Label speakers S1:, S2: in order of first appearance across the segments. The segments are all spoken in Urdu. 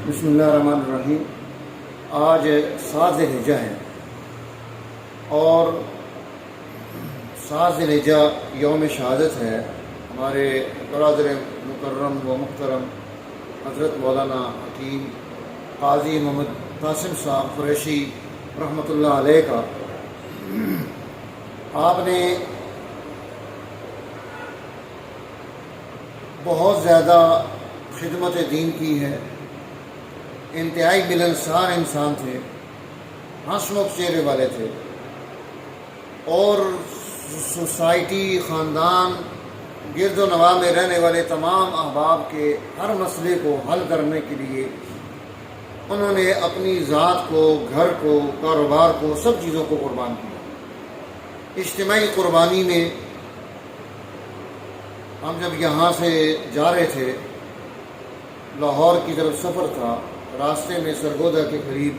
S1: بسم اللہ الرحمن الرحیم۔ آج 7 ذی الحجہ ہے اور 7 ذی الحجہ یوم شہادت ہے۔ ہمارے برادر مکرم و محترم حضرت مولانا حکیم قاضی محمد قاسم صاحب قریشی رحمۃ اللہ علیہ کا آپ نے بہت زیادہ خدمت دین کی ہے، انتہائی ملنسار انسان تھے، ہنسمکھ چہرے والے تھے اور سوسائٹی، خاندان، گرد و نواح میں رہنے والے تمام احباب کے ہر مسئلے کو حل کرنے کے لیے انہوں نے اپنی ذات کو، گھر کو، کاروبار کو، سب چیزوں کو قربان کیا۔ اجتماعی قربانی میں ہم جب یہاں سے جا رہے تھے، لاہور کی طرف سفر تھا، راستے میں سرگودا کے قریب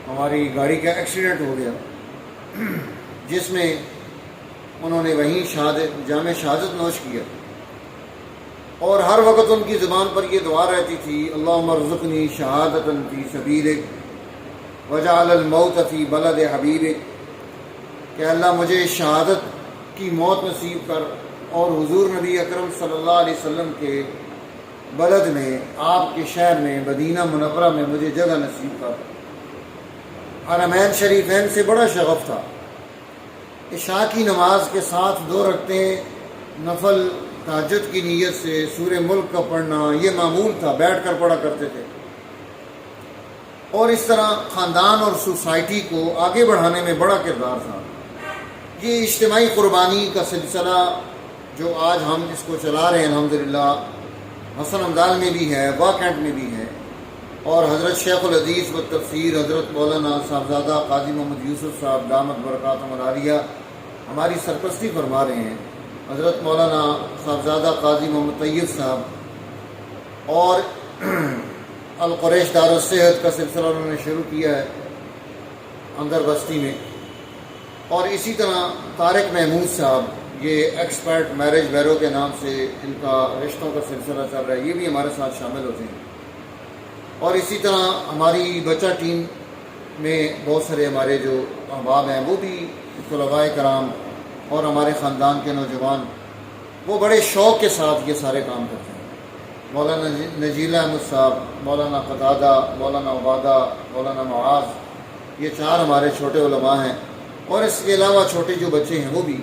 S1: ہماری گاڑی کا ایکسیڈنٹ ہو گیا، جس میں انہوں نے وہیں جام شہادت نوش کیا۔ اور ہر وقت ان کی زبان پر یہ دعا رہتی تھی، اللہم ارزقنی شہادۃ فی سبیلک وجعل الموت فی بلد حبیبک، کہ اللہ مجھے شہادت کی موت نصیب کر اور حضور نبی اکرم صلی اللہ علیہ وسلم کے بلد میں، آپ کے شہر میں، مدینہ منورہ میں مجھے جگہ نصیب کر۔ حرمین شریفین سے بڑا شغف تھا۔ عشاء کی نماز کے ساتھ 2 رکعتیں نفل تہجد کی نیت سے سورہ ملک کا پڑھنا یہ معمول تھا، بیٹھ کر پڑھا کرتے تھے، اور اس طرح خاندان اور سوسائٹی کو آگے بڑھانے میں بڑا کردار تھا۔ یہ اجتماعی قربانی کا سلسلہ جو آج ہم اس کو چلا رہے ہیں، الحمدللہ حسن امدال میں بھی ہے، واہ کینٹ میں بھی ہے، اور حضرت شیخ الحدیث و تفسیر حضرت مولانا صاحبزادہ قاضی محمد یوسف صاحب دامت برکاتہم العالیہ ہماری سرپرستی فرما رہے ہیں، حضرت مولانا صاحبزادہ قاضی محمد طیب صاحب، اور القریش دار الصحت کا سلسلہ انہوں نے شروع کیا ہے اندر بستی میں، اور اسی طرح طارق محمود صاحب، یہ ایکسپرٹ میرج بیرو کے نام سے ان کا رشتوں کا سلسلہ چل رہا ہے، یہ بھی ہمارے ساتھ شامل ہوتے ہیں۔ اور اسی طرح ہماری بچہ ٹیم میں بہت سارے ہمارے جو احباب ہیں، وہ بھی طلباء کرام اور ہمارے خاندان کے نوجوان، وہ بڑے شوق کے ساتھ یہ سارے کام کرتے ہیں۔ مولانا نجیل احمد صاحب، مولانا قتادہ، مولانا عبادہ، مولانا معاذ، یہ 4 ہمارے چھوٹے علماء ہیں، اور اس کے علاوہ چھوٹے جو بچے ہیں وہ بھی۔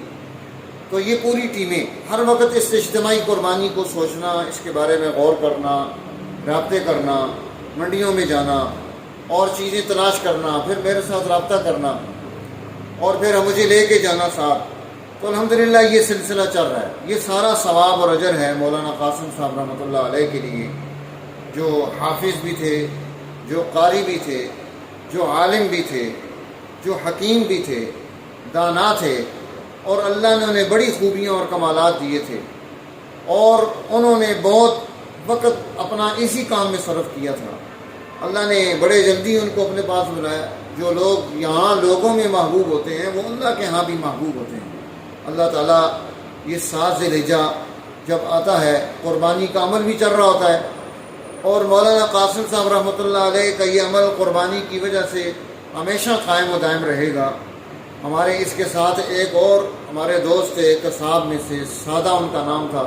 S1: تو یہ پوری ٹیمیں ہر وقت اس اجتماعی قربانی کو سوچنا، اس کے بارے میں غور کرنا، رابطے کرنا، منڈیوں میں جانا اور چیزیں تلاش کرنا، پھر میرے ساتھ رابطہ کرنا، اور پھر مجھے لے کے جانا ساتھ۔ تو الحمدللہ یہ سلسلہ چل رہا ہے۔ یہ سارا ثواب اور اجر ہے مولانا قاسم صاحب رحمۃ اللہ علیہ کے لیے، جو حافظ بھی تھے، جو قاری بھی تھے، جو عالم بھی تھے، جو حکیم بھی تھے، دانا تھے، اور اللہ نے انہیں بڑی خوبیاں اور کمالات دیے تھے، اور انہوں نے بہت وقت اپنا اسی کام میں صرف کیا تھا۔ اللہ نے بڑے جلدی ان کو اپنے پاس بلایا۔ جو لوگ یہاں لوگوں میں محبوب ہوتے ہیں، وہ اللہ کے ہاں بھی محبوب ہوتے ہیں۔ اللہ تعالیٰ یہ 7 ذی الحجہ جب آتا ہے، قربانی کا عمل بھی چل رہا ہوتا ہے، اور مولانا قاسم صاحب رحمۃ اللہ علیہ کا یہ عمل قربانی کی وجہ سے ہمیشہ قائم و دائم رہے گا۔ ہمارے اس کے ساتھ ایک اور ہمارے دوست تھے، قصاب میں سے، سادہ ان کا نام تھا،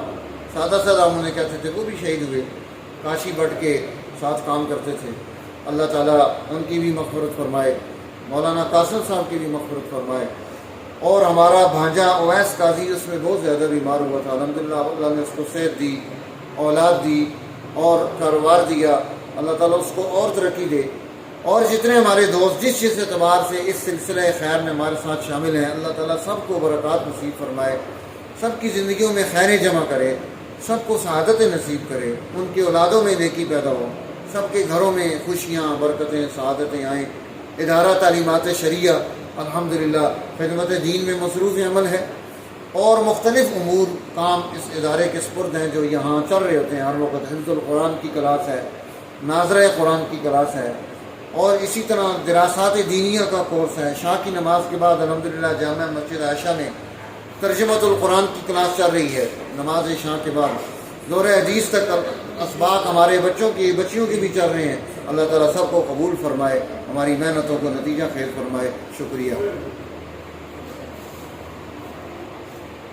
S1: سادہ انہیں کہتے تھے، وہ بھی شہید ہوئے، کاشی بٹ کے ساتھ کام کرتے تھے۔ اللہ تعالیٰ ان کی بھی مغفرت فرمائے، مولانا قاسم صاحب کی بھی مغفرت فرمائے۔ اور ہمارا بھانجا اویس قاضی اس میں بہت زیادہ بیمار ہوا تھا، الحمدللہ اللہ نے اس کو صحت دی، اولاد دی اور کاروبار دیا، اللہ تعالیٰ اس کو اور ترقی دے۔ اور جتنے ہمارے دوست جس چیز اعتبار سے اس سلسلہ خیر میں ہمارے ساتھ شامل ہیں، اللہ تعالیٰ سب کو برکات نصیب فرمائے، سب کی زندگیوں میں خیریں جمع کرے، سب کو سعادت نصیب کرے، ان کی اولادوں میں نیکی پیدا ہو، سب کے گھروں میں خوشیاں، برکتیں، سعادتیں آئیں۔ ادارہ تعلیمات شریعہ الحمدللہ خدمت دین میں مصروف عمل ہے، اور مختلف امور کام اس ادارے کے سپرد ہیں جو یہاں چل رہے ہوتے ہیں۔ ہر وقت حفظ القرآن کی کلاس ہے، ناظرہ قرآن کی کلاس ہے، اور اسی طرح دراسات دینیہ کا کورس ہے۔ شاہ کی نماز کے بعد الحمدللہ جامع مسجد عائشہ میں ترجمۃ القرآن کی کلاس چل رہی ہے، نماز شاہ کے بعد دورہ حدیث تک اسباق ہمارے بچوں کی بچیوں کی بھی چل رہے ہیں. اللہ تعالیٰ سب کو قبول فرمائے, ہماری محنتوں کو نتیجہ خیز فرمائے. شکریہ.